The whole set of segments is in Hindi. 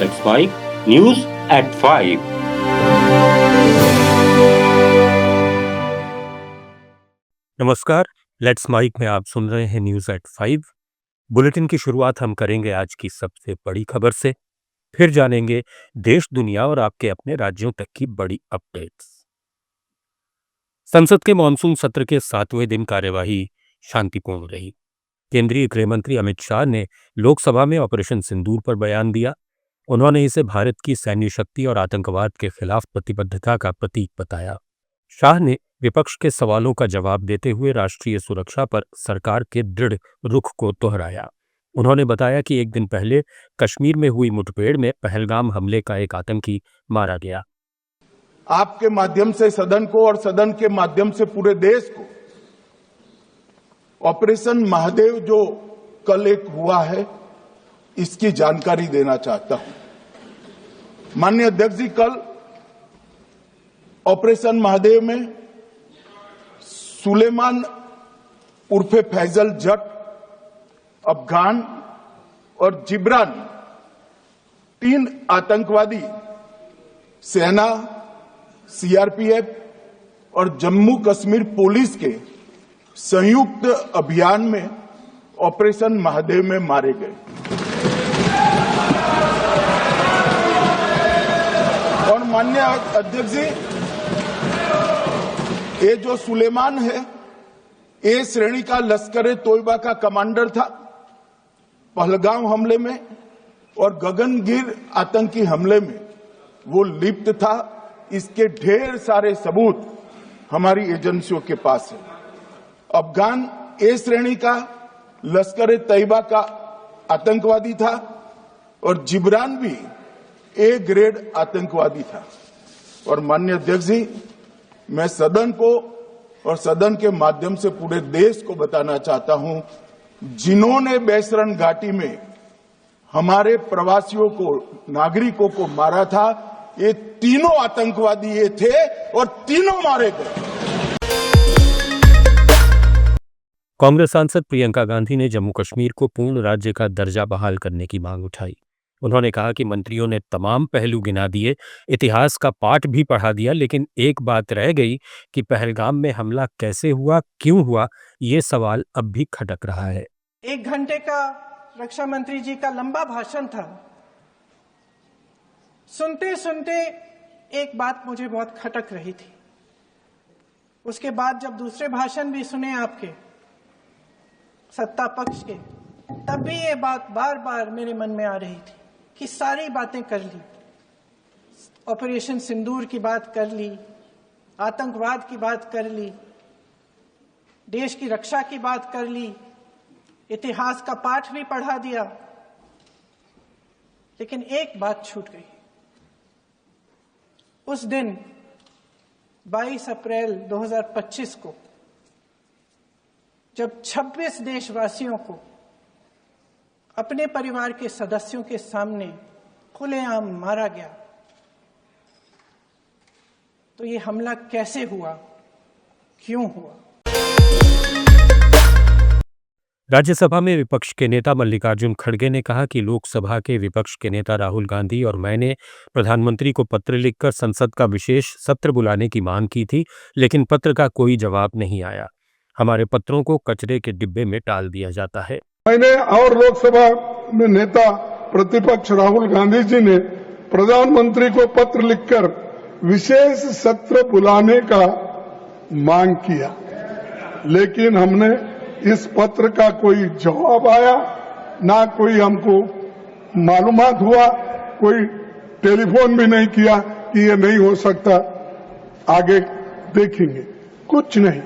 Let's Mike News at 5. नमस्कार, लेट्स माइक में आप सुन रहे हैं न्यूज एट 5। बुलेटिन की शुरुआत हम करेंगे आज की सबसे बड़ी खबर से, फिर जानेंगे देश दुनिया और आपके अपने राज्यों तक की बड़ी अपडेट्स। संसद के मानसून सत्र के 7वें दिन कार्यवाही शांतिपूर्ण रही। केंद्रीय गृह मंत्री अमित शाह ने लोकसभा में ऑपरेशन सिंदूर पर बयान दिया। उन्होंने इसे भारत की सैन्य शक्ति और आतंकवाद के खिलाफ प्रतिबद्धता का प्रतीक बताया। शाह ने विपक्ष के सवालों का जवाब देते हुए राष्ट्रीय सुरक्षा पर सरकार के दृढ़ रुख को दोहराया। उन्होंने बताया कि एक दिन पहले कश्मीर में हुई मुठभेड़ में पहलगाम हमले का एक आतंकी मारा गया। आपके माध्यम से सदन को और सदन के माध्यम से पूरे देश को ऑपरेशन महादेव जो कल एक हुआ है, इसकी जानकारी देना चाहता हूं। माननीय अध्यक्ष जी, कल ऑपरेशन महादेव में सुलेमान उर्फे फैजल जट, अफगान और जिब्रान 3 आतंकवादी सेना, सीआरपीएफ और जम्मू कश्मीर पुलिस के संयुक्त अभियान में ऑपरेशन महादेव में मारे गए। और माननीय अध्यक्ष जी, ये जो सुलेमान है, ए श्रेणी का लश्कर तोयबा का कमांडर था पहलगाम हमले में, और गगनगिर आतंकी हमले में वो लिप्त था। इसके ढेर सारे सबूत हमारी एजेंसियों के पास है। अफगान ए श्रेणी का लश्कर तैयबा का आतंकवादी था और जिब्रान भी ए ग्रेड आतंकवादी था। और माननीय अध्यक्ष जी, मैं सदन को और सदन के माध्यम से पूरे देश को बताना चाहता हूं, जिन्होंने बैसरन घाटी में हमारे प्रवासियों को, नागरिकों को मारा था, ये तीनों आतंकवादी ये थे और तीनों मारे गए। कांग्रेस सांसद प्रियंका गांधी ने जम्मू कश्मीर को पूर्ण राज्य का दर्जा बहाल करने की मांग उठाई। उन्होंने कहा कि मंत्रियों ने तमाम पहलू गिना दिए, इतिहास का पाठ भी पढ़ा दिया, लेकिन एक बात रह गई कि पहलगाम में हमला कैसे हुआ, क्यों हुआ, ये सवाल अब भी खटक रहा है। 1 घंटे का रक्षा मंत्री जी का लंबा भाषण था। सुनते सुनते एक बात मुझे बहुत खटक रही थी। उसके बाद जब दूसरे भाषण भी सुने आपके सत्ता पक्ष के, तब भी ये बात बार बार मेरे मन में आ रही थी कि सारी बातें कर ली, ऑपरेशन सिंदूर की बात कर ली, आतंकवाद की बात कर ली, देश की रक्षा की बात कर ली, इतिहास का पाठ भी पढ़ा दिया, लेकिन एक बात छूट गई। उस दिन 22 अप्रैल 2025 को जब 26 देशवासियों को अपने परिवार के सदस्यों के सामने खुलेआम मारा गया, तो ये हमला कैसे हुआ, क्यों हुआ? राज्यसभा में विपक्ष के नेता मल्लिकार्जुन खड़गे ने कहा कि लोकसभा के विपक्ष के नेता राहुल गांधी और मैंने प्रधानमंत्री को पत्र लिखकर संसद का विशेष सत्र बुलाने की मांग की थी, लेकिन पत्र का कोई जवाब नहीं आया। हमारे पत्रों को कचरे के डिब्बे में डाल दिया जाता है। मैंने और लोकसभा में नेता प्रतिपक्ष राहुल गांधी जी ने प्रधानमंत्री को पत्र लिखकर विशेष सत्र बुलाने का मांग किया, लेकिन हमने इस पत्र का कोई जवाब आया ना, कोई हमको मालूमात हुआ, कोई टेलीफोन भी नहीं किया कि ये नहीं हो सकता, आगे देखेंगे, कुछ नहीं।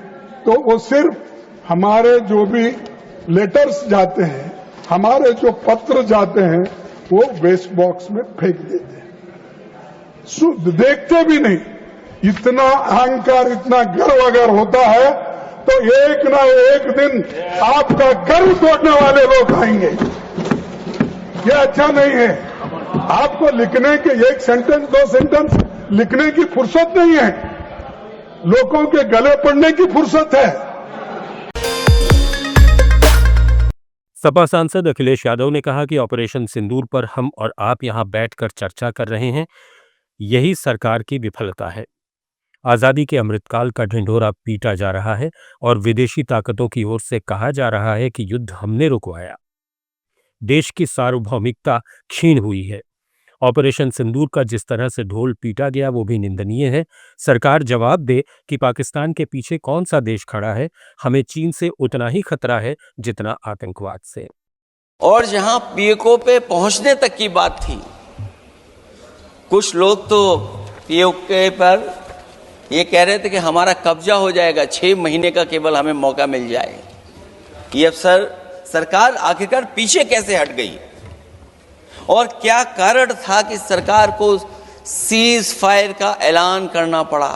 तो वो सिर्फ हमारे जो भी लेटर्स जाते हैं, हमारे जो पत्र जाते हैं, वो वेस्ट बॉक्स में फेंक देते हैं, शुद्ध देखते भी नहीं। इतना अहंकार, इतना गर्व अगर होता है तो एक ना एक दिन आपका गर्व तोड़ने वाले लोग आएंगे। ये अच्छा नहीं है। आपको लिखने के 1 सेंटेंस 2 सेंटेंस लिखने की फुर्सत नहीं है, लोगों के गले पड़ने की फुर्सत है। सपा सांसद अखिलेश यादव ने कहा कि ऑपरेशन सिंदूर पर हम और आप यहां बैठकर चर्चा कर रहे हैं, यही सरकार की विफलता है। आजादी के अमृतकाल का ढिंढोरा पीटा जा रहा है और विदेशी ताकतों की ओर से कहा जा रहा है कि युद्ध हमने रुकवाया। देश की सार्वभौमिकता क्षीण हुई है। ऑपरेशन सिंदूर का जिस तरह से ढोल पीटा गया वो भी निंदनीय है। सरकार जवाब दे कि पाकिस्तान के पीछे कौन सा देश खड़ा है। हमें चीन से उतना ही खतरा है जितना आतंकवाद से। और जहां पीओके पे पहुंचने तक की बात थी, कुछ लोग तो पीओके पर ये कह रहे थे कि हमारा कब्जा हो जाएगा, 6 महीने का केवल हमें मौका मिल जाए। ये अफसर सरकार आखिरकार पीछे कैसे हट गई और क्या कारण था कि सरकार को सीज फायर का ऐलान करना पड़ा?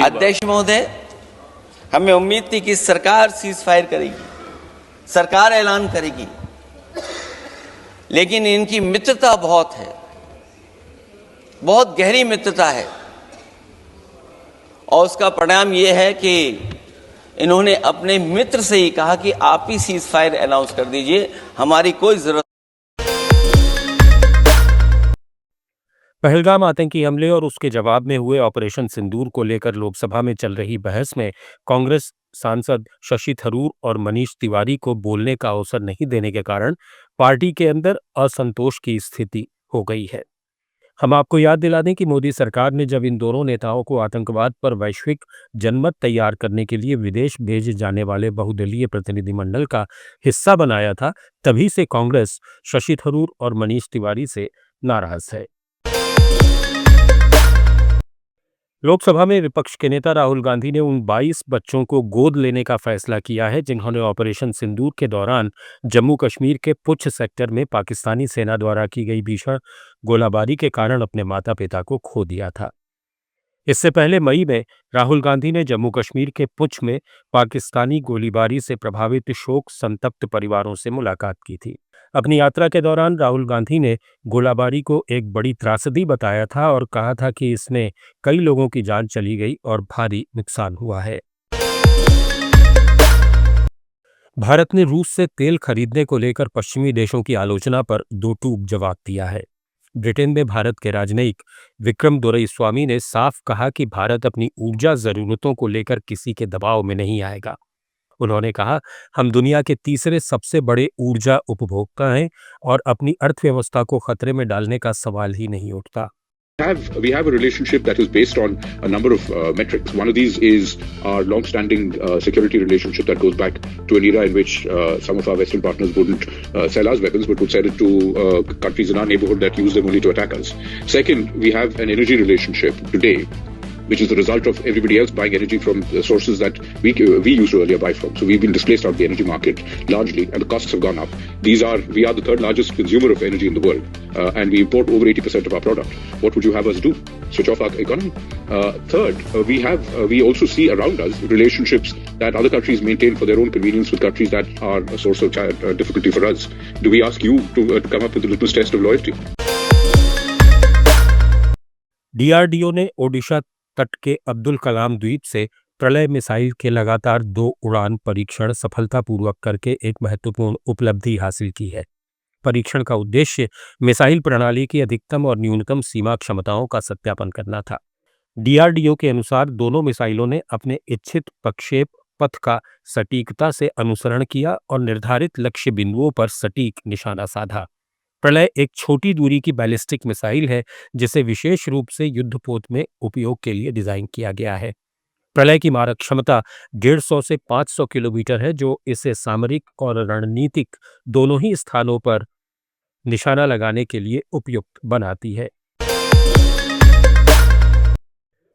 अध्यक्ष महोदय, हमें उम्मीद थी कि सरकार सीज फायर करेगी, सरकार ऐलान करेगी, लेकिन इनकी मित्रता बहुत है, बहुत गहरी मित्रता है और उसका परिणाम यह है कि इन्होंने अपने मित्र से ही कहा कि आप ही सीज फायर अनाउंस कर दीजिए, हमारी कोई जरूरत। पहलगाम आतंकी हमले और उसके जवाब में हुए ऑपरेशन सिंदूर को लेकर लोकसभा में चल रही बहस में कांग्रेस सांसद शशि थरूर और मनीष तिवारी को बोलने का अवसर नहीं देने के कारण पार्टी के अंदर असंतोष की स्थिति हो गई है। हम आपको याद दिला दें कि मोदी सरकार ने जब इन दोनों नेताओं को आतंकवाद पर वैश्विक जनमत तैयार करने के लिए विदेश भेजे जाने वाले बहुदलीय प्रतिनिधिमंडल का हिस्सा बनाया था, तभी से कांग्रेस शशि थरूर और मनीष तिवारी से नाराज है। लोकसभा में विपक्ष के नेता राहुल गांधी ने उन 22 बच्चों को गोद लेने का फैसला किया है जिन्होंने ऑपरेशन सिंदूर के दौरान जम्मू कश्मीर के पुंछ सेक्टर में पाकिस्तानी सेना द्वारा की गई भीषण गोलाबारी के कारण अपने माता पिता को खो दिया था। इससे पहले मई में राहुल गांधी ने जम्मू कश्मीर के पुंछ में पाकिस्तानी गोलीबारी से प्रभावित शोक संतप्त परिवारों से मुलाकात की थी। अपनी यात्रा के दौरान राहुल गांधी ने गोलाबारी को एक बड़ी त्रासदी बताया था और कहा था कि इसमें कई लोगों की जान चली गई और भारी नुकसान हुआ है। भारत ने रूस से तेल खरीदने को लेकर पश्चिमी देशों की आलोचना पर दो टूक जवाब दिया है। ब्रिटेन में भारत के राजनयिक विक्रम दोरईस्वामी ने साफ कहा कि भारत अपनी ऊर्जा जरूरतों को लेकर किसी के दबाव में नहीं आएगा। उन्होंने कहा, हम दुनिया के तीसरे सबसे बड़े ऊर्जा उपभोक्ता हैं और अपनी अर्थव्यवस्था को खतरे में डालने का सवाल ही नहीं उठता। We have a relationship that is based on a number of metrics. One of these is our long-standing security relationship that goes back to an era in which some of our Western partners wouldn't sell us weapons, but would sell it to countries in our neighborhood that use them only to attack us. Second, we have an energy relationship today, which is the result of everybody else buying energy from sources that we used to earlier buy from. So we've been displaced out of the energy market largely, and the costs have gone up. We are the third largest consumer of energy in the world, and we import over 80% of our product. What would you have us do? Switch off our economy? Third, we also see around us relationships that other countries maintain for their own convenience with countries that are a source of difficulty for us. Do we ask you to come up with a litmus test of loyalty? DRDO ने ओडिशा तट के अब्दुल कलाम द्वीप से प्रलय मिसाइल के लगातार 2 उड़ान परीक्षण सफलतापूर्वक करके एक महत्वपूर्ण उपलब्धि हासिल की है। परीक्षण का उद्देश्य मिसाइल प्रणाली की अधिकतम और न्यूनतम सीमा क्षमताओं का सत्यापन करना था। DRDO के अनुसार दोनों मिसाइलों ने अपने इच्छित प्रक्षेप पथ का सटीकता से अनुसरण किया और निर्धारित लक्ष्य बिंदुओं पर सटीक निशाना साधा। प्रलय एक छोटी दूरी की बैलिस्टिक मिसाइल है जिसे विशेष रूप से युद्धपोत में उपयोग के लिए डिजाइन किया गया है। प्रलय की मारक क्षमता 150 से 500 किलोमीटर है, जो इसे सामरिक और रणनीतिक दोनों ही स्थानों पर निशाना लगाने के लिए उपयुक्त बनाती है।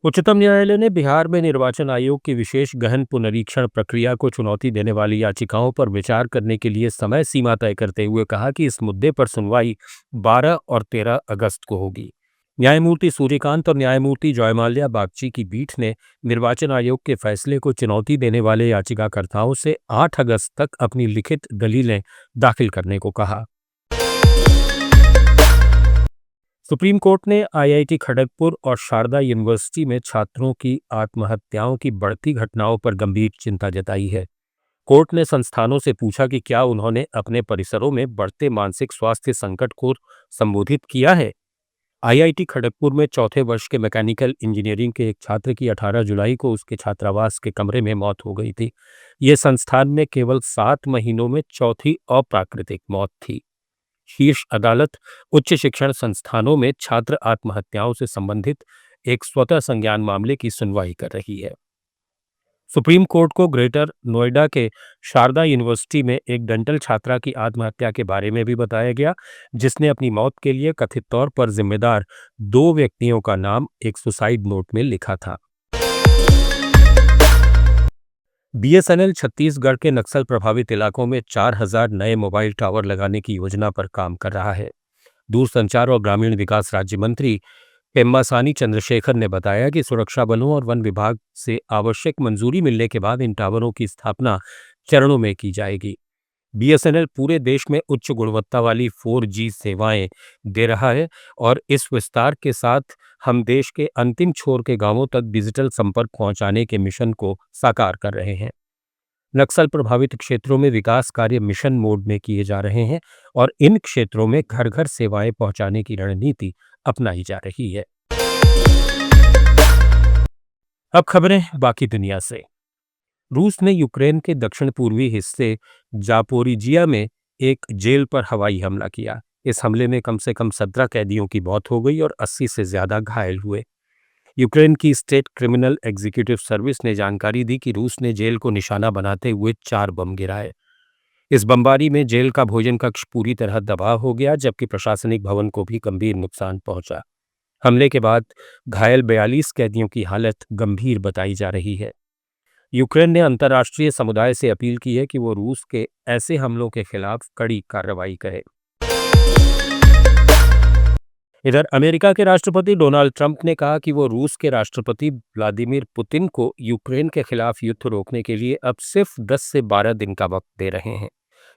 उच्चतम न्यायालय ने बिहार में निर्वाचन आयोग की विशेष गहन पुनरीक्षण प्रक्रिया को चुनौती देने वाली याचिकाओं पर विचार करने के लिए समय सीमा तय करते हुए कहा कि इस मुद्दे पर सुनवाई 12 और 13 अगस्त को होगी। न्यायमूर्ति सूर्यकांत और न्यायमूर्ति जयमाल्या बागची की पीठ ने निर्वाचन आयोग के फैसले को चुनौती देने वाले याचिकाकर्ताओं से 8 अगस्त तक अपनी लिखित दलीलें दाखिल करने को कहा। सुप्रीम कोर्ट ने IIT खड़गपुर और शारदा यूनिवर्सिटी में छात्रों की आत्महत्याओं की बढ़ती घटनाओं पर गंभीर चिंता जताई है। कोर्ट ने संस्थानों से पूछा कि क्या उन्होंने अपने परिसरों में बढ़ते मानसिक स्वास्थ्य संकट को संबोधित किया है। आईआईटी खड़गपुर में चौथे वर्ष के मैकेनिकल इंजीनियरिंग के एक छात्र की 18 जुलाई को उसके छात्रावास के कमरे में मौत हो गई थी। ये संस्थान में केवल 7 महीनों में चौथी अप्राकृतिक मौत थी। शीर्ष अदालत उच्च शिक्षण संस्थानों में छात्र आत्महत्याओं से संबंधित एक स्वतः संज्ञान मामले की सुनवाई कर रही है। सुप्रीम कोर्ट को ग्रेटर नोएडा के शारदा यूनिवर्सिटी में एक डेंटल छात्रा की आत्महत्या के बारे में भी बताया गया, जिसने अपनी मौत के लिए कथित तौर पर जिम्मेदार 2 व्यक्तियों का नाम एक सुसाइड नोट में लिखा था। बीएसएनएल छत्तीसगढ़ के नक्सल प्रभावित इलाकों में 4000 नए मोबाइल टावर लगाने की योजना पर काम कर रहा है। दूरसंचार और ग्रामीण विकास राज्य मंत्री पेम्मासानी चंद्रशेखर ने बताया कि सुरक्षा बलों और वन विभाग से आवश्यक मंजूरी मिलने के बाद इन टावरों की स्थापना चरणों में की जाएगी। बीएसएनएल पूरे देश में उच्च गुणवत्ता वाली 4G सेवाएं दे रहा है और इस विस्तार के साथ हम देश के अंतिम छोर के गांवों तक डिजिटल संपर्क पहुंचाने के मिशन को साकार कर रहे हैं। नक्सल प्रभावित क्षेत्रों में विकास कार्य मिशन मोड में किए जा रहे हैं और इन क्षेत्रों में घर घर सेवाएं पहुंचाने की रणनीति अपनाई जा रही है। अब खबरें बाकी दुनिया से। रूस ने यूक्रेन के दक्षिण पूर्वी हिस्से जापोरिजिया में एक जेल पर हवाई हमला किया। इस हमले में कम से कम 17 कैदियों की मौत हो गई और 80 से ज्यादा घायल हुए। यूक्रेन की स्टेट क्रिमिनल एग्जीक्यूटिव सर्विस ने जानकारी दी कि रूस ने जेल को निशाना बनाते हुए 4 बम गिराए। इस बमबारी में जेल का भोजन कक्ष पूरी तरह तबाह हो गया, जबकि प्रशासनिक भवन को भी गंभीर नुकसान पहुंचा। हमले के बाद घायल 42 कैदियों की हालत गंभीर बताई जा रही है। यूक्रेन ने अंतर्राष्ट्रीय समुदाय से अपील की है कि वो रूस के ऐसे हमलों के खिलाफ कड़ी कार्रवाई करे। इधर अमेरिका के राष्ट्रपति डोनाल्ड ट्रंप ने कहा कि वो रूस के राष्ट्रपति व्लादिमीर पुतिन को यूक्रेन के खिलाफ युद्ध रोकने के लिए अब सिर्फ 10 से 12 दिन का वक्त दे रहे हैं।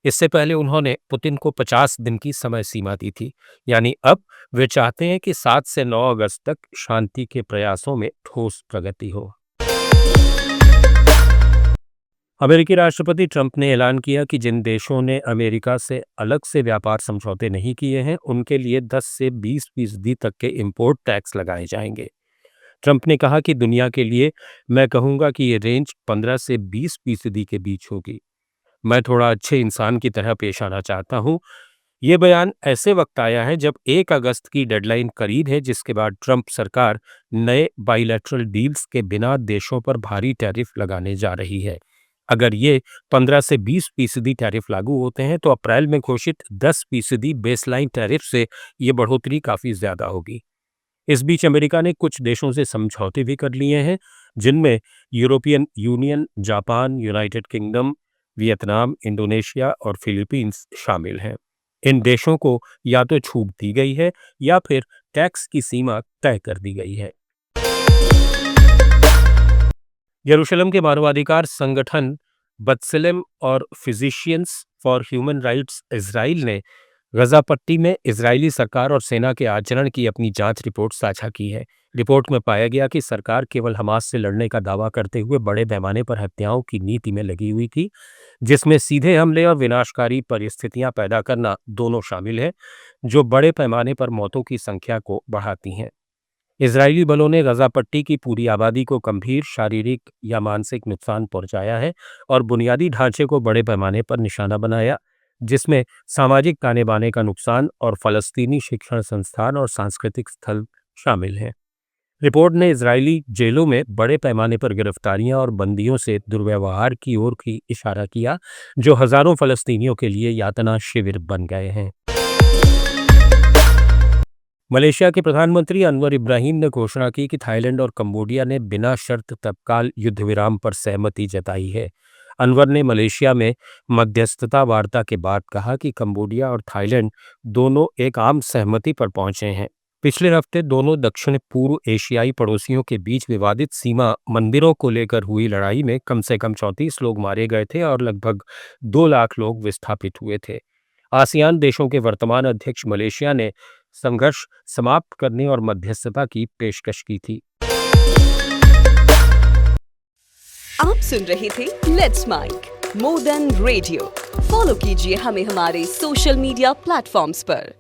इससे पहले उन्होंने पुतिन को 50 दिन की समय सीमा दी थी। यानी अब वे चाहते हैं कि 7 से 9 अगस्त तक शांति के प्रयासों में ठोस प्रगति हो। अमेरिकी राष्ट्रपति ट्रंप ने ऐलान किया कि जिन देशों ने अमेरिका से अलग से व्यापार समझौते नहीं किए हैं, उनके लिए 10 से 20% तक के इंपोर्ट टैक्स लगाए जाएंगे। ट्रंप ने कहा कि दुनिया के लिए मैं कहूंगा कि ये रेंज 15 से 20% के बीच होगी। मैं थोड़ा अच्छे इंसान की तरह पेश आना चाहता हूं। ये बयान ऐसे वक्त आया है जब 1 अगस्त की डेडलाइन करीब है, जिसके बाद ट्रंप सरकार नए बाइलैटरल डील्स के बिना देशों पर भारी टैरिफ लगाने जा रही है। अगर ये 15 से 20% टैरिफ लागू होते हैं तो अप्रैल में घोषित 10% बेसलाइन टैरिफ से ये बढ़ोतरी काफ़ी ज़्यादा होगी। इस बीच अमेरिका ने कुछ देशों से समझौते भी कर लिए हैं, जिनमें European union, Japan, United kingdom, Vietnam, Indonesia और फिलीपींस शामिल हैं। इन देशों को या तो छूट दी गई है या फिर टैक्स की सीमा तय कर दी गई है। यरूशलेम के मानवाधिकार संगठन बत्सलेम और physicians for human rights Israel ने गजा पट्टी में इजरायली सरकार और सेना के आचरण की अपनी जांच रिपोर्ट साझा की है। रिपोर्ट में पाया गया कि सरकार केवल हमास से लड़ने का दावा करते हुए बड़े पैमाने पर हत्याओं की नीति में लगी हुई थी, जिसमें सीधे हमले और विनाशकारी परिस्थितियां पैदा करना दोनों शामिल है, जो बड़े पैमाने पर मौतों की संख्या को बढ़ाती हैं। इजरायली बलों ने गजा पट्टी की पूरी आबादी को गंभीर शारीरिक या मानसिक नुकसान पहुंचाया है और बुनियादी ढांचे को बड़े पैमाने पर निशाना बनाया, जिसमें सामाजिक ताने बाने का नुकसान और फलस्तीनी शिक्षण संस्थान और सांस्कृतिक स्थल शामिल हैं। रिपोर्ट ने इजरायली जेलों में बड़े पैमाने पर गिरफ्तारियां और बंदियों से दुर्व्यवहार की ओर की इशारा किया, जो हजारों फलस्तीनियों के लिए यातना शिविर बन गए हैं। मलेशिया के प्रधानमंत्री अनवर इब्राहिम ने घोषणा की कि थाईलैंड और कंबोडिया ने बिना शर्त तत्काल युद्ध विराम पर सहमति जताई है। अनवर ने मलेशिया में मध्यस्थता वार्ता के बाद कहा कि कंबोडिया और थाईलैंड दोनों एक आम सहमति पर पहुंचे हैं। पिछले हफ्ते दोनों दक्षिण पूर्व एशियाई पड़ोसियों के बीच विवादित सीमा मंदिरों को लेकर हुई लड़ाई में कम से कम 34 लोग मारे गए थे और लगभग 2 लाख लोग विस्थापित हुए थे। आसियान देशों के वर्तमान अध्यक्ष मलेशिया ने संघर्ष समाप्त करने और मध्यस्थता की पेशकश की थी। आप सुन रहे थे let's mic more than radio. Follow कीजिए हमें हमारे सोशल मीडिया प्लेटफॉर्म्स पर।